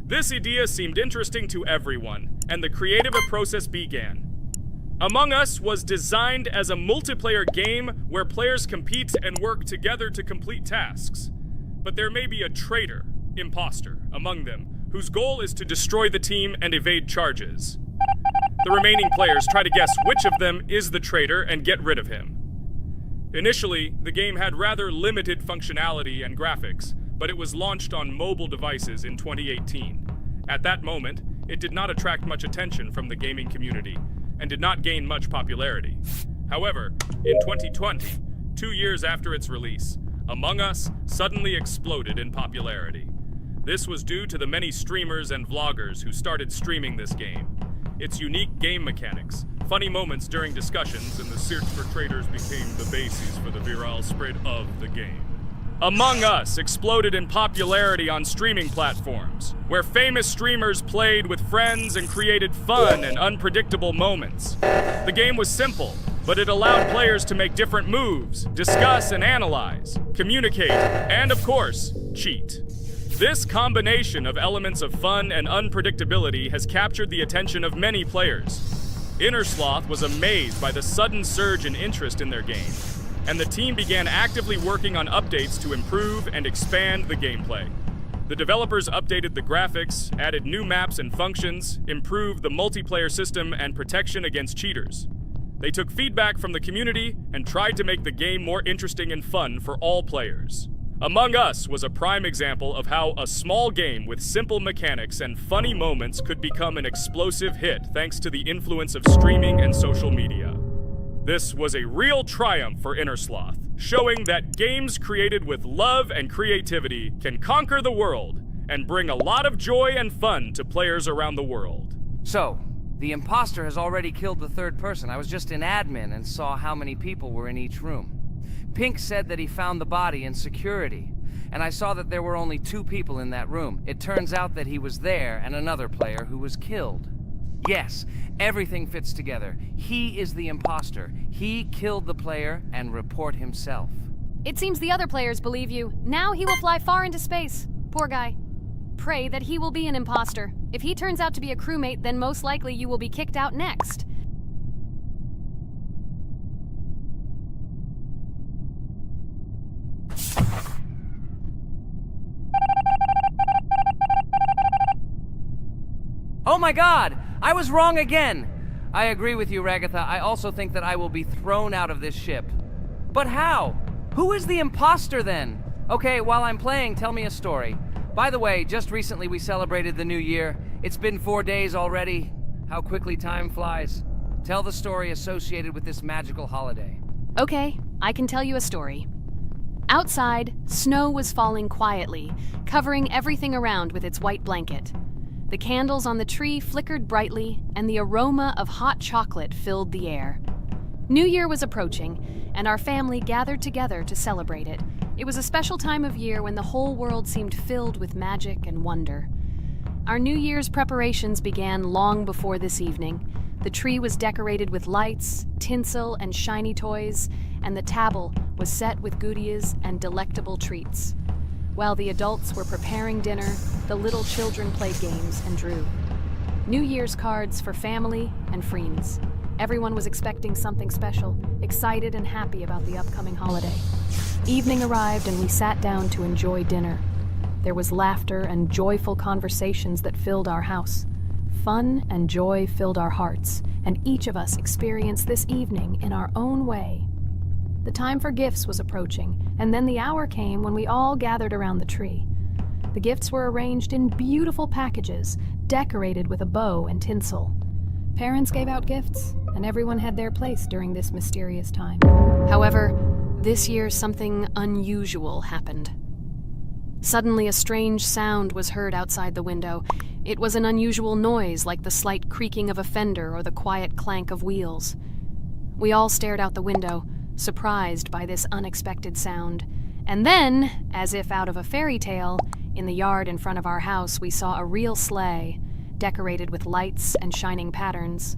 This idea seemed interesting to everyone, and the creative process began. Among Us was designed as a multiplayer game where players compete and work together to complete tasks. But there may be a traitor, imposter, among them, whose goal is to destroy the team and evade charges. The remaining players try to guess which of them is the traitor and get rid of him. Initially, the game had rather limited functionality and graphics, but it was launched on mobile devices in 2018. At that moment, it did not attract much attention from the gaming community, and did not gain much popularity. However, in 2020, 2 years after its release, Among Us suddenly exploded in popularity. This was due to the many streamers and vloggers who started streaming this game. Its unique game mechanics, funny moments during discussions, and the search for traitors became the basis for the viral spread of the game. Among Us exploded in popularity on streaming platforms, where famous streamers played with friends and created fun and unpredictable moments. The game was simple, but it allowed players to make different moves, discuss and analyze, communicate, and of course, cheat. This combination of elements of fun and unpredictability has captured the attention of many players. Inner Sloth was amazed by the sudden surge in interest in their game, and the team began actively working on updates to improve and expand the gameplay. The developers updated the graphics, added new maps and functions, improved the multiplayer system and protection against cheaters. They took feedback from the community and tried to make the game more interesting and fun for all players. Among Us was a prime example of how a small game with simple mechanics and funny moments could become an explosive hit thanks to the influence of streaming and social media. This was a real triumph for Inner Sloth, showing that games created with love and creativity can conquer the world and bring a lot of joy and fun to players around the world. So, the imposter has already killed the 3rd person. I was just in admin and saw how many people were in each room. Pink said that he found the body in security, and I saw that there were only 2 people in that room. It turns out that he was there and another player who was killed. Yes, everything fits together. He is the imposter. He killed the player and report himself. It seems the other players believe you. Now he will fly far into space. Poor guy. Pray that he will be an imposter. If he turns out to be a crewmate, then most likely you will be kicked out next. Oh my god! I was wrong again! I agree with you, Ragatha. I also think that I will be thrown out of this ship. But how? Who is the imposter then? Okay, while I'm playing, tell me a story. By the way, just recently we celebrated the new year. It's been 4 days already. How quickly time flies. Tell the story associated with this magical holiday. Okay, I can tell you a story. Outside, snow was falling quietly, covering everything around with its white blanket. The candles on the tree flickered brightly, and the aroma of hot chocolate filled the air. New Year was approaching, and our family gathered together to celebrate it. It was a special time of year when the whole world seemed filled with magic and wonder. Our New Year's preparations began long before this evening. The tree was decorated with lights, tinsel, and shiny toys, and the table was set with goodies and delectable treats. While the adults were preparing dinner, the little children played games and drew. New Year's cards for family and friends. Everyone was expecting something special, excited and happy about the upcoming holiday. Evening arrived and we sat down to enjoy dinner. There was laughter and joyful conversations that filled our house. Fun and joy filled our hearts, and each of us experienced this evening in our own way. The time for gifts was approaching, and then the hour came when we all gathered around the tree. The gifts were arranged in beautiful packages, decorated with a bow and tinsel. Parents gave out gifts, and everyone had their place during this mysterious time. However, this year something unusual happened. Suddenly a strange sound was heard outside the window. It was an unusual noise, like the slight creaking of a fender or the quiet clank of wheels. We all stared out the window, surprised by this unexpected sound. And then, as if out of a fairy tale, in the yard in front of our house we saw a real sleigh, decorated with lights and shining patterns.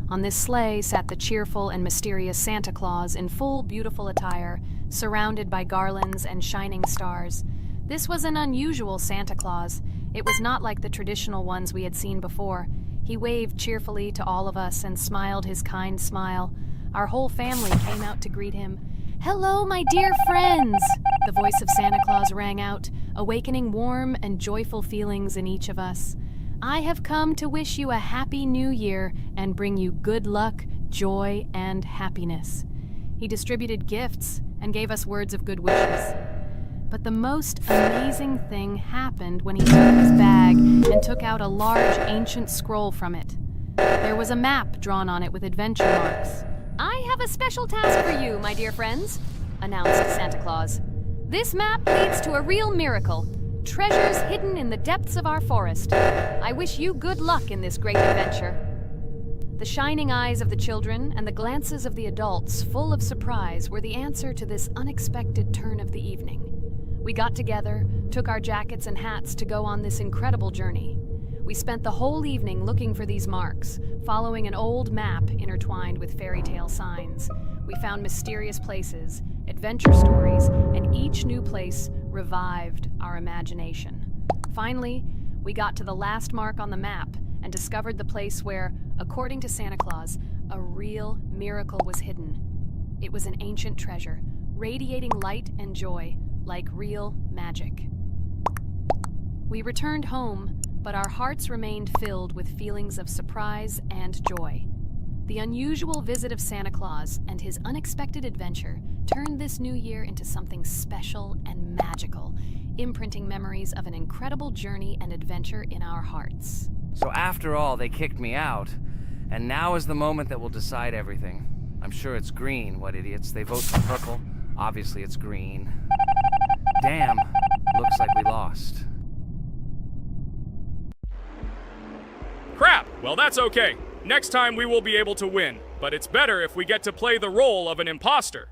On this sleigh sat the cheerful and mysterious Santa Claus in full beautiful attire, surrounded by garlands and shining stars. This was an unusual Santa Claus. It was not like the traditional ones we had seen before. He waved cheerfully to all of us and smiled his kind smile. Our whole family came out to greet him. "Hello, my dear friends!" The voice of Santa Claus rang out, awakening warm and joyful feelings in each of us. "I have come to wish you a happy new year and bring you good luck, joy, and happiness." He distributed gifts and gave us words of good wishes. But the most amazing thing happened when he took his bag and took out a large ancient scroll from it. There was a map drawn on it with adventure marks. "I have a special task for you, my dear friends," announced Santa Claus. "This map leads to a real miracle. Treasures hidden in the depths of our forest. I wish you good luck in this great adventure." The shining eyes of the children and the glances of the adults, full of surprise, were the answer to this unexpected turn of the evening. We got together, took our jackets and hats to go on this incredible journey. We spent the whole evening looking for these marks, following an old map intertwined with fairy tale signs. We found mysterious places, adventure stories, and each new place revived our imagination. Finally, we got to the last mark on the map and discovered the place where, according to Santa Claus, a real miracle was hidden. It was an ancient treasure, radiating light and joy, like real magic. We returned home, but our hearts remained filled with feelings of surprise and joy. The unusual visit of Santa Claus and his unexpected adventure turned this new year into something special and magical, imprinting memories of an incredible journey and adventure in our hearts. So after all, they kicked me out, and now is the moment that will decide everything. I'm sure it's green, what idiots. They vote for purple. Obviously it's green. Damn, looks like we lost. Crap! Well, that's okay. Next time we will be able to win, but it's better if we get to play the role of an imposter.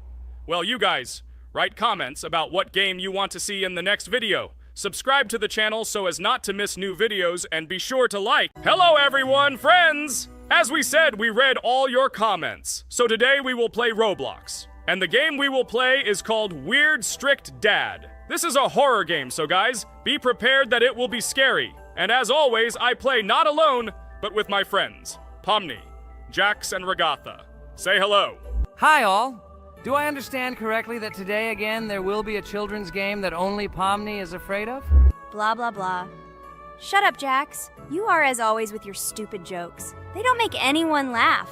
Well, you guys, write comments about what game you want to see in the next video. Subscribe to the channel so as not to miss new videos, and be sure to like. Hello everyone, friends! As we said, we read all your comments. So today we will play Roblox. And the game we will play is called Weird Strict Dad. This is a horror game, so guys, be prepared that it will be scary. And as always, I play not alone, but with my friends, Pomni, Jax, and Regatha. Say hello. Hi all! Do I understand correctly that today again there will be a children's game that only Pomni is afraid of? Blah, blah, blah. Shut up, Jax. You are as always with your stupid jokes. They don't make anyone laugh.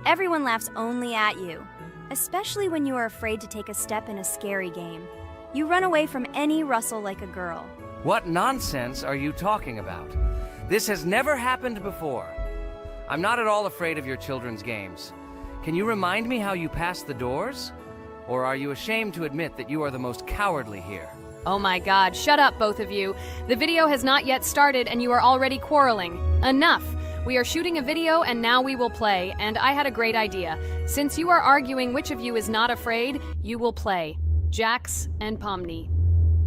Everyone laughs only at you, especially when you are afraid to take a step in a scary game. You run away from any rustle like a girl. What nonsense are you talking about? This has never happened before. I'm not at all afraid of your children's games. Can you remind me how you passed the doors? Or are you ashamed to admit that you are the most cowardly here? Oh my god, shut up, both of you. The video has not yet started and you are already quarreling. Enough! We are shooting a video and now we will play, and I had a great idea. Since you are arguing which of you is not afraid, you will play. Jax and Pomni.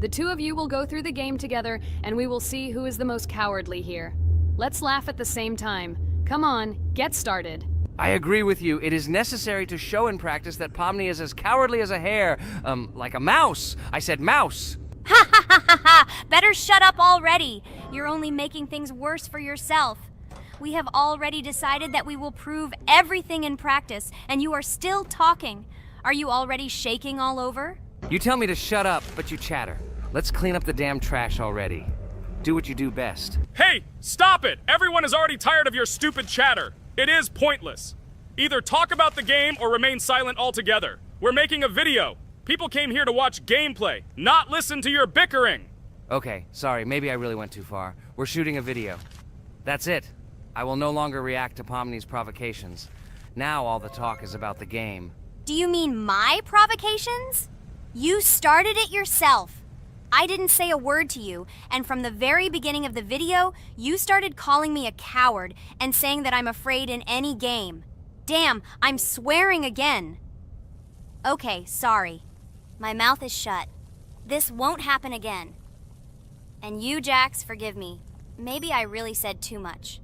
The two of you will go through the game together and we will see who is the most cowardly here. Let's laugh at the same time. Come on, get started. I agree with you. It is necessary to show in practice that Pomni is as cowardly as a hare. Like a mouse. I said mouse. Ha ha ha ha ha! Better shut up already. You're only making things worse for yourself. We have already decided that we will prove everything in practice, and you are still talking. Are you already shaking all over? You tell me to shut up, but you chatter. Let's clean up the damn trash already. Do what you do best. Hey, stop it! Everyone is already tired of your stupid chatter. It is pointless. Either talk about the game or remain silent altogether. We're making a video. People came here to watch gameplay, not listen to your bickering. Okay, sorry, maybe I really went too far. We're shooting a video. That's it. I will no longer react to Pomni's provocations. Now all the talk is about the game. Do you mean my provocations? You started it yourself. I didn't say a word to you, and from the very beginning of the video, you started calling me a coward and saying that I'm afraid in any game. Damn, I'm swearing again. Okay, sorry. My mouth is shut. This won't happen again. And you, Jax, forgive me. Maybe I really said too much,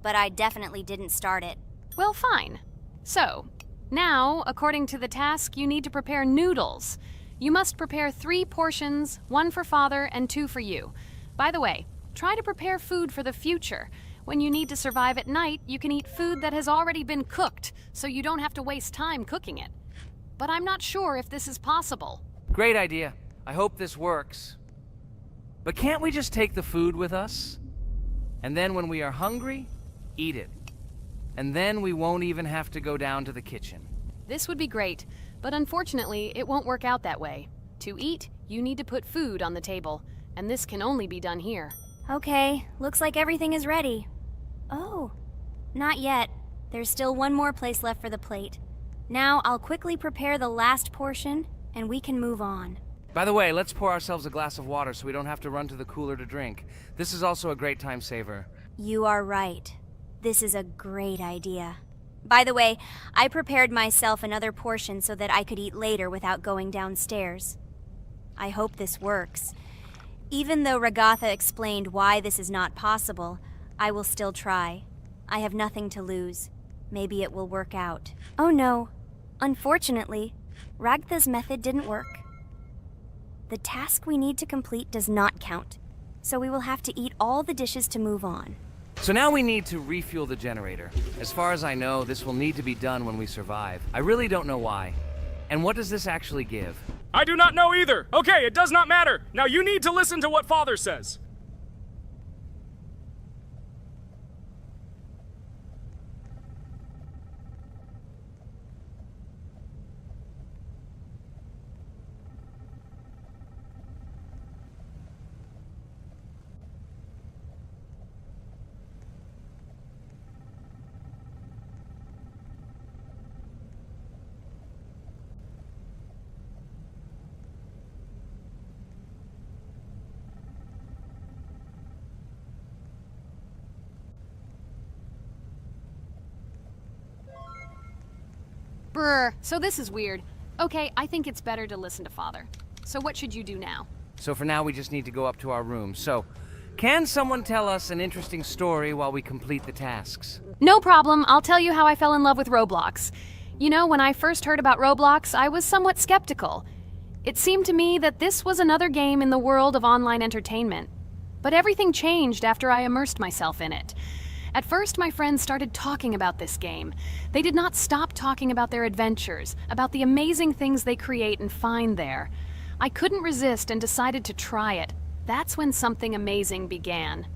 but I definitely didn't start it. Well, fine. So, now, according to the task, you need to prepare noodles. You must prepare 3 portions, 1 for Father and 2 for you. By the way, try to prepare food for the future. When you need to survive at night, you can eat food that has already been cooked, so you don't have to waste time cooking it. But I'm not sure if this is possible. Great idea. I hope this works. But can't we just take the food with us? And then when we are hungry, eat it. And then we won't even have to go down to the kitchen. This would be great, but unfortunately, it won't work out that way. To eat, you need to put food on the table, and this can only be done here. Okay, looks like everything is ready. Oh, not yet. There's still one more place left for the plate. Now I'll quickly prepare the last portion, and we can move on. By the way, let's pour ourselves a glass of water so we don't have to run to the cooler to drink. This is also a great time saver. You are right. This is a great idea. By the way, I prepared myself another portion so that I could eat later without going downstairs. I hope this works. Even though Ragatha explained why this is not possible, I will still try. I have nothing to lose. Maybe it will work out. Oh no. Unfortunately, Ragatha's method didn't work. The task we need to complete does not count, so we will have to eat all the dishes to move on. So now we need to refuel the generator. As far as I know, this will need to be done when we survive. I really don't know why. And what does this actually give? I do not know either. Okay, it does not matter. Now you need to listen to what Father says. Brr, so this is weird. Okay, I think it's better to listen to Father. So what should you do now? So for now, we just need to go up to our room. So, can someone tell us an interesting story while we complete the tasks? No problem, I'll tell you how I fell in love with Roblox. You know, when I first heard about Roblox, I was somewhat skeptical. It seemed to me that this was another game in the world of online entertainment. But everything changed after I immersed myself in it. At first, my friends started talking about this game. They did not stop talking about their adventures, about the amazing things they create and find there. I couldn't resist and decided to try it. That's when something amazing began.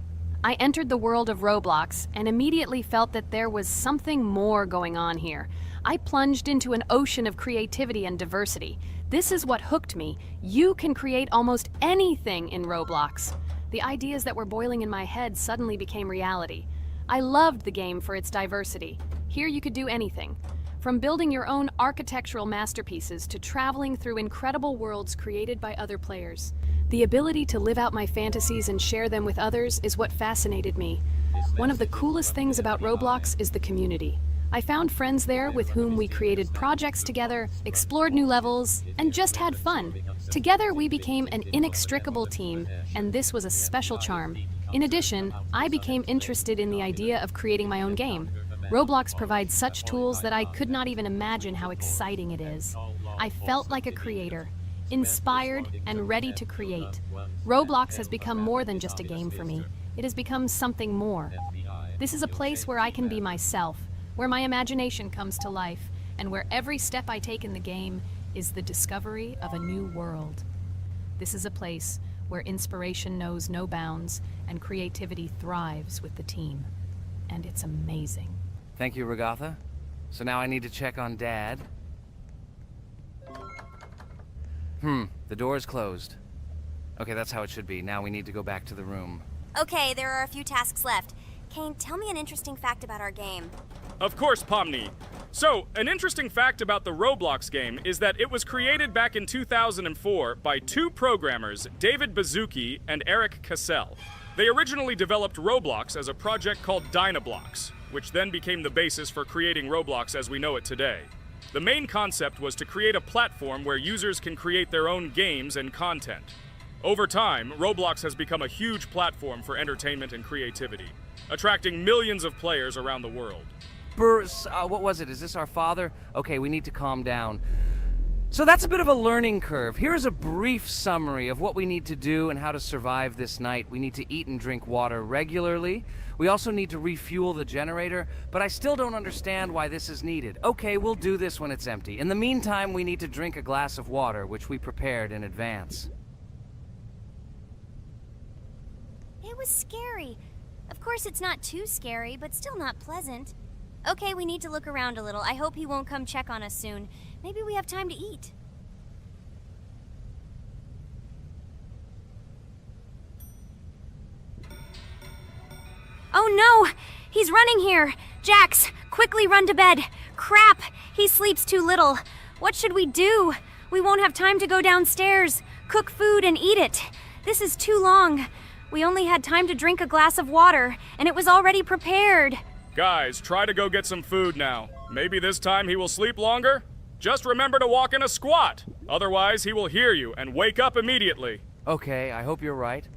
I entered the world of Roblox and immediately felt that there was something more going on here. I plunged into an ocean of creativity and diversity. This is what hooked me. You can create almost anything in Roblox. The ideas that were boiling in my head suddenly became reality. I loved the game for its diversity. Here you could do anything, from building your own architectural masterpieces to traveling through incredible worlds created by other players. The ability to live out my fantasies and share them with others is what fascinated me. One of the coolest things about Roblox is the community. I found friends there with whom we created projects together, explored new levels, and just had fun. Together we became an inextricable team, and this was a special charm. In addition, I became interested in the idea of creating my own game. Roblox provides such tools that I could not even imagine how exciting it is. I felt like a creator, inspired and ready to create. Roblox has become more than just a game for me. It has become something more. This is a place where I can be myself, where my imagination comes to life, and where every step I take in the game is the discovery of a new world. This is a place where inspiration knows no bounds and creativity thrives with the team. And it's amazing. Thank you, Regatha. So now I need to check on Dad. The door is closed. Okay, that's how it should be. Now we need to go back to the room. Okay, there are a few tasks left. Kane, tell me an interesting fact about our game. Of course, Pomni. So, an interesting fact about the Roblox game is that it was created back in 2004 by two programmers, David Baszucki and Eric Cassell. They originally developed Roblox as a project called Dynablocks, which then became the basis for creating Roblox as we know it today. The main concept was to create a platform where users can create their own games and content. Over time, Roblox has become a huge platform for entertainment and creativity, attracting millions of players around the world. What was it? Is this our father? Okay, we need to calm down. So that's a bit of a learning curve. Here's a brief summary of what we need to do and how to survive this night. We need to eat and drink water regularly. We also need to refuel the generator, but I still don't understand why this is needed. Okay, we'll do this when it's empty. In the meantime, we need to drink a glass of water, which we prepared in advance. It was scary. Of course, it's not too scary, but still not pleasant. Okay, we need to look around a little. I hope he won't come check on us soon. Maybe we have time to eat. Oh no! He's running here! Jax, quickly run to bed! Crap! He sleeps too little. What should we do? We won't have time to go downstairs, cook food, and eat it. This is too long. We only had time to drink a glass of water, and it was already prepared. Guys, try to go get some food now. Maybe this time he will sleep longer? Just remember to walk in a squat. Otherwise, he will hear you and wake up immediately. Okay, I hope you're right.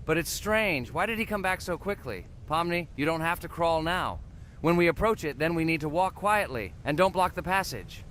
But it's strange. Why did he come back so quickly? Pomni, you don't have to crawl now. When we approach it, then we need to walk quietly, and don't block the passage.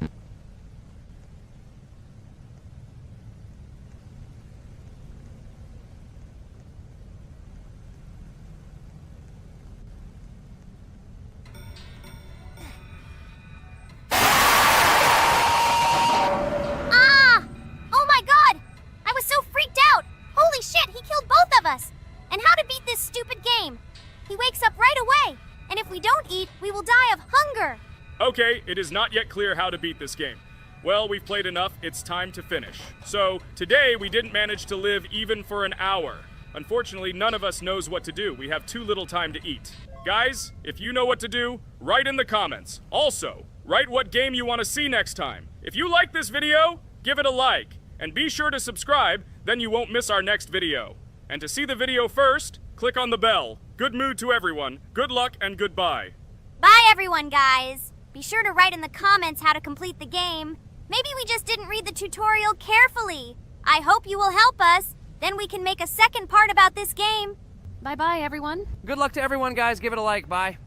And how to beat this stupid game. He wakes up right away, and if we don't eat, we will die of hunger. Okay, it is not yet clear how to beat this game. Well, we've played enough, it's time to finish. So, today we didn't manage to live even for an hour. Unfortunately, none of us knows what to do. We have too little time to eat. Guys, if you know what to do, write in the comments. Also, write what game you want to see next time. If you like this video, give it a like. And be sure to subscribe, then you won't miss our next video. And to see the video first, click on the bell. Good mood to everyone. Good luck and goodbye. Bye everyone, guys. Be sure to write in the comments how to complete the game. Maybe we just didn't read the tutorial carefully. I hope you will help us. Then we can make a second part about this game. Bye-bye, everyone. Good luck to everyone, guys. Give it a like. Bye.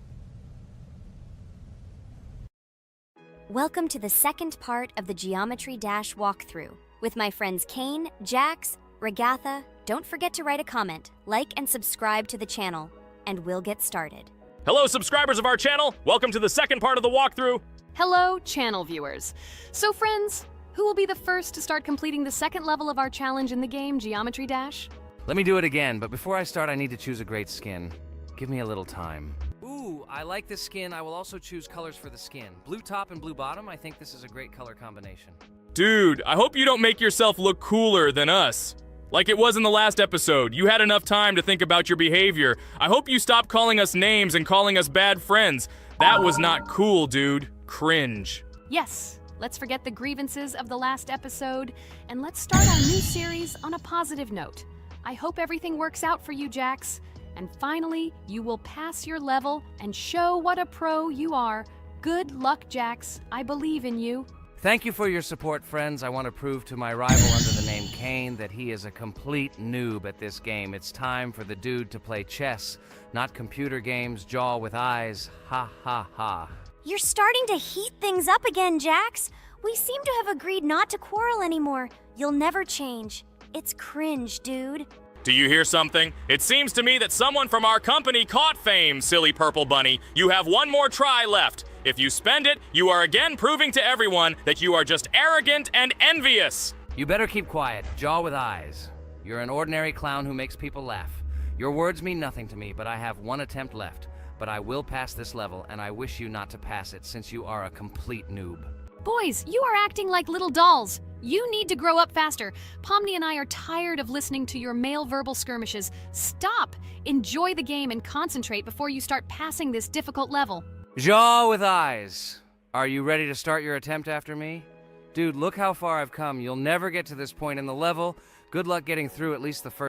Welcome to the second part of the Geometry Dash walkthrough. With my friends Kane, Jax, Regatha. Don't forget to write a comment, like, and subscribe to the channel, and we'll get started. Hello, subscribers of our channel. Welcome to the second part of the walkthrough. Hello, channel viewers. So, friends, who will be the first to start completing the second level of our challenge in the game, Geometry Dash? Let me do it again, but before I start, I need to choose a great skin. Give me a little time. Ooh, I like this skin. I will also choose colors for the skin. Blue top and blue bottom. I think this is a great color combination. Dude, I hope you don't make yourself look cooler than us. Like it was in the last episode. You had enough time to think about your behavior. I hope you stop calling us names and calling us bad friends. That was not cool, dude. Cringe. Yes, let's forget the grievances of the last episode, and let's start our new series on a positive note. I hope everything works out for you, Jax. And finally, you will pass your level and show what a pro you are. Good luck, Jax. I believe in you. Thank you for your support, friends. I want to prove to my rival under the name Kane that he is a complete noob at this game. It's time for the dude to play chess, not computer games, jaw with eyes. Ha ha ha. You're starting to heat things up again, Jax. We seem to have agreed not to quarrel anymore. You'll never change. It's cringe, dude. Do you hear something? It seems to me that someone from our company caught fame, silly purple bunny. You have one more try left. If you spend it, you are again proving to everyone that you are just arrogant and envious. You better keep quiet, jaw with eyes. You're an ordinary clown who makes people laugh. Your words mean nothing to me, but I have one attempt left. But I will pass this level, and I wish you not to pass it since you are a complete noob. Boys, you are acting like little dolls. You need to grow up faster. Pomni and I are tired of listening to your male verbal skirmishes. Stop! Enjoy the game and concentrate before you start passing this difficult level. Jaw with eyes. Are you ready to start your attempt after me? Dude, look how far I've come. You'll never get to this point in the level. Good luck getting through at least the first